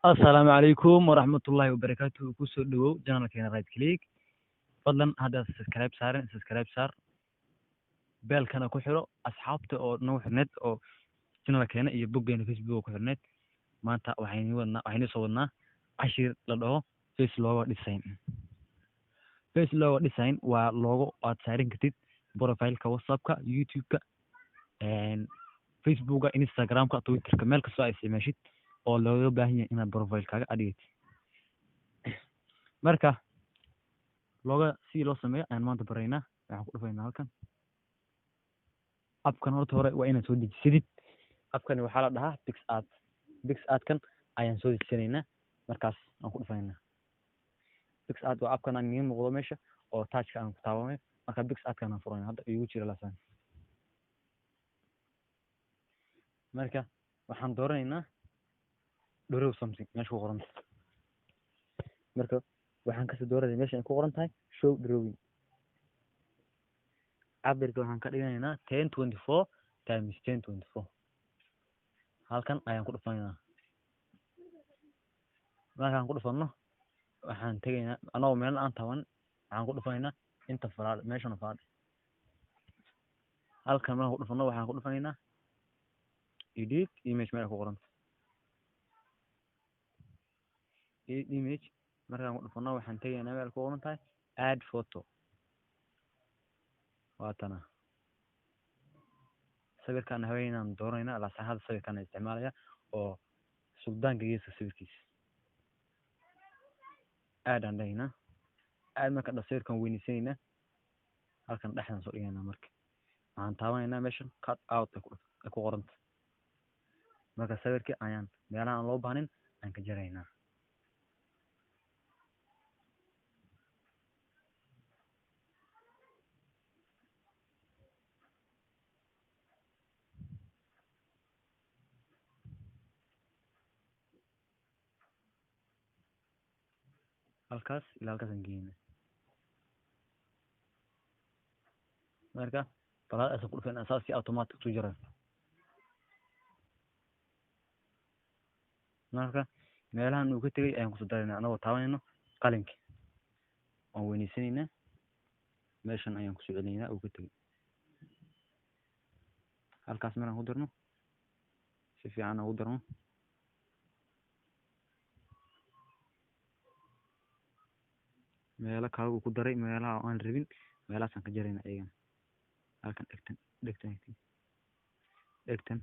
السلام عليكم ورحمة الله وبركاته كوسو دو جانا كينا رايت كليك فضلا هذا سبسكرايب سار بيل كان ku xiro asxaabta oo noo xirneed oo channelkeena iyo boggeena Facebook ku xirneed maanta waxaynu soo wadnaa cashir la dhaho face logo design waa logo aad saarin kartid profile-ka WhatsApp-ka YouTube-ka Facebook-ka Instagram-ka Twitter-ka meel kasta ay isticmaashid oo looga baahan yahay inaad profile-kaaga adigid marka logo si loo sameeyo ayaan maanta baraynaa waxaan ku dhufaynaa halkan abkan horta hore waa inaad soo dejisid abkan waxaa la dhahaa PixArt kan ayaan soo dejinaynaa markaas aan ku dhufaynaa PixArt waa abkan aan idiin muuqdo meesha oo touch-ka aan ku taabanayo marka PixArt kan aan furaynaa hadda igu jira laasaan marka waxaan dooranaynaa draw something meesha ku qoran marka waxaan kasoo dooranay meesha ay ku qoran tahay show drawing cabirka waxaan ka dhiganaynaa 1024 times 1024 halkan ayaan ku dhufaynaa markaan ku dhufano waxaan tegaynaa anoo meel aan taban waxaan ku dhufaynaa inta faraad meeshana faraad halkan markaan ku dhufano waxaan ku dhufaynaa edit image meel ku qoran image markaan ku dhufano waxaan tegaynaa meel ku qoran tahay add photo waatana sawirkan haweenaan dooraynaa la saxada sawirkan isticmaalaya oo suldaanka geeska sawirkiisa aad aan dhahaynaa aad marka sawirkan weynaysanayna halkan dhexdan soo dhigaynaa marka waxaan taabanaynaa meeshan cut out ay ku qoranta marka sawirkii ayaan meelaha aan loo baahnin aan ka jaraynaa halkaas ilaa halkaas aan geynaa marka balaad aysan ku dhufan asaas si automatic isu jarayo marka meelahan uu ka tegay ayaan kusoo daraynaa anagoo taabanayno qalinka waan weynaysanaynaa meeshan ayaan kusoo celinaynaa uu ka tegay halkaas meelaan ku darno si fiican ugu darno meelo kale uu ku daray meelaha aan rabin meelahaasaan ka jaraynaa iyagana halkan dhegtan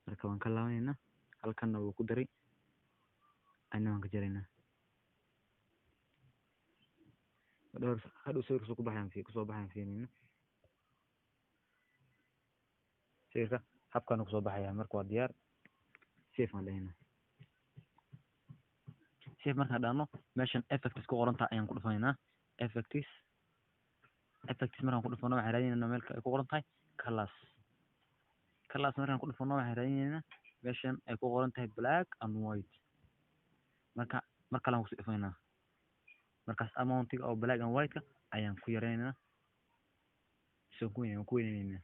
marka waan ka laabanaynaa halkanna wuu ku daray ayna waan ka jaraynaa hadhow sawirka kusoo baxayaan fiirinayna sawirka habkaana kusoo baxaya marka waa diyaar safe aan dhahaynaa safe markaan dhahno meeshan effects ku qoran tahay ayaan ku dhufanaynaa effects markaan ku dhufano waxaan raadinaynaa meelka ay ku qoran tahay colors markaan ku dhufano waxaan raadinaynaa meeshan ay ku qoran tahay black and white marka mar kale aan kusoo dhufaynaa markaas amountiga oo black and white ka ayaan ku yaraynaynaa isaan ku weynaynaa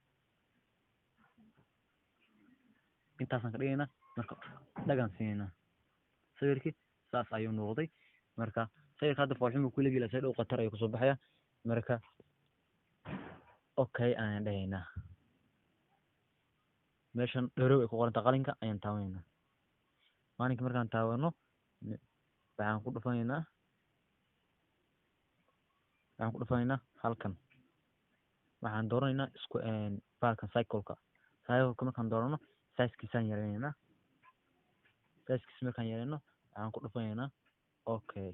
intaasaan ka dhigaynaa marka dhagaan siinaynaa sawirkii saas ayuu noqday marka sawirka hadda foolxumu ku leegi lahaa dhow qatar ayuu kusoo baxaya marka okay ayaan dhahaynaa meeshan dharow ay ku qoranta qalinka ayaan taabanaynaa maalinka markaan taabano waxaan ku dhufanaynaa halkan waxaan dooranaynaa isku baalkan cycle-ka markaan doorano size-kiisaan yaraynaynaa markaan yarayno waxaan ku dhufanaynaa okay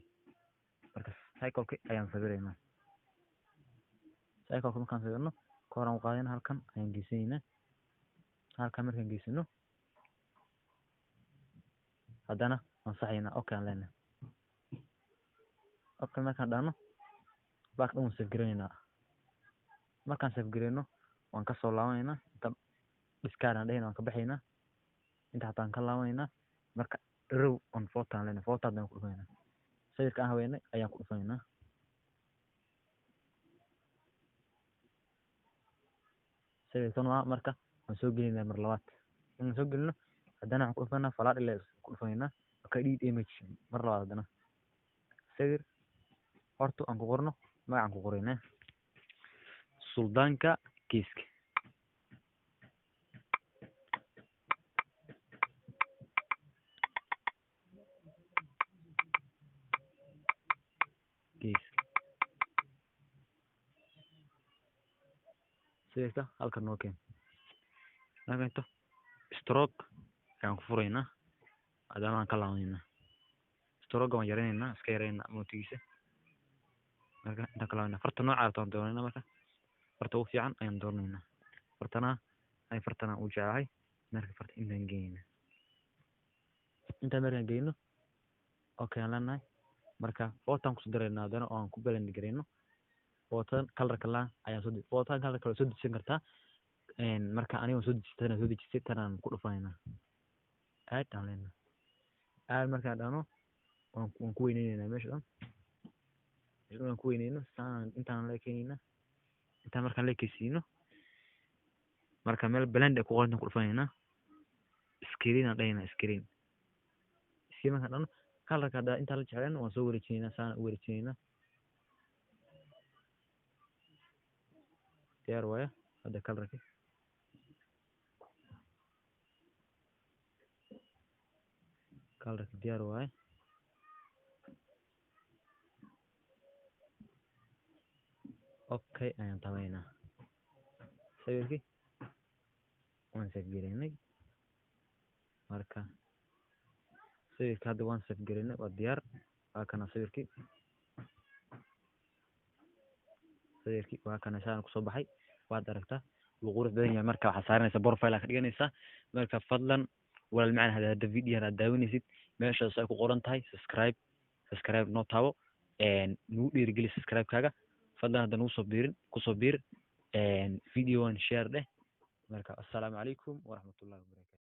marka cycle-ki ayaan sawiraynaa cycle-ka markaan sawirno koraan u qaadayna halkan ayaan geysanaynaa halkan markaan geysano haddana waan saxaynaa okay aan leenahay okay markaan dhahno back dhan waan safgaraynaynaa markaan safgarayno waan kasoo laabanaynaa inta discard aan dhahayna waan ka baxaynaa inta hataan ka laabanaynaa marka row on photo aan leenahay photo haddaan ku dhufanaynaa sawirka aan habeynay ayaan ku dhufanaynaa sawirkan waa marka waan soo gelinaynaa mar labaad inaan soo gelino haddana waxaan ku dhufanaa falaadh ilaa ku dhufanayna okay edit image mar labaad haddana sawir horta aan ku qorno magacaan ku qoraynaa suldaanka kiiska sawirka halkan noo keen marka inta stroke ayaan ku furaynaa haddana aan ka laabanayna stroke waan yaraynaynaa iska yaraynaynaa mootigiisa marka intaan ka laabanayna farta nooca rabtaan doonaynaa marka farta ugu fiican ayaan doonaynaa fartana u jeclahay marka farta intaan geynaynaa intaan markaan geyno okay aan leenahay marka footaan kusoo daraynaa haddana oo aan ku blend garayno footadan kalarka laan ayaan footadan kalarka waa soo dejisan kartaa marka aniga soo dejistay tanaan ku dhufanaynaa aad aan leenahay aad markaan dhahno waan ku weyneynaa meesha dhan waan ku weyneyno intaan la keenaynaa intaan markaan la ekeysiino marka meel blend ku qoran ku dhufanaynaa screen aan dhahaynaa screen markaan dhahno kalarka hadda intaan la jecleen waan soo wareejinaynaa saan u wareejinaynaa diyaar waaye hadda kalarka diyaar waaye okay ayaan tabaynaa sawirkii waan save garaynay marka sawirka hadda waan save garaynay waa diyaar waa kana sawirkii waa kana saan kusoo baxay waad aragtaa wuu qurux badan yahay marka waxaad saaranaysaa profile ka dhiganaysaa marka fadlan walaal macaan hadda video aad daawanaysid meeshaas ay ku qoran tahay subscribe noo taabo nagu dhiirigeli subscribe kaaga fadlan hadda nagu kusoo biir video share dheh marka assalaamu calaykum waraxmatullahi wabarakatuh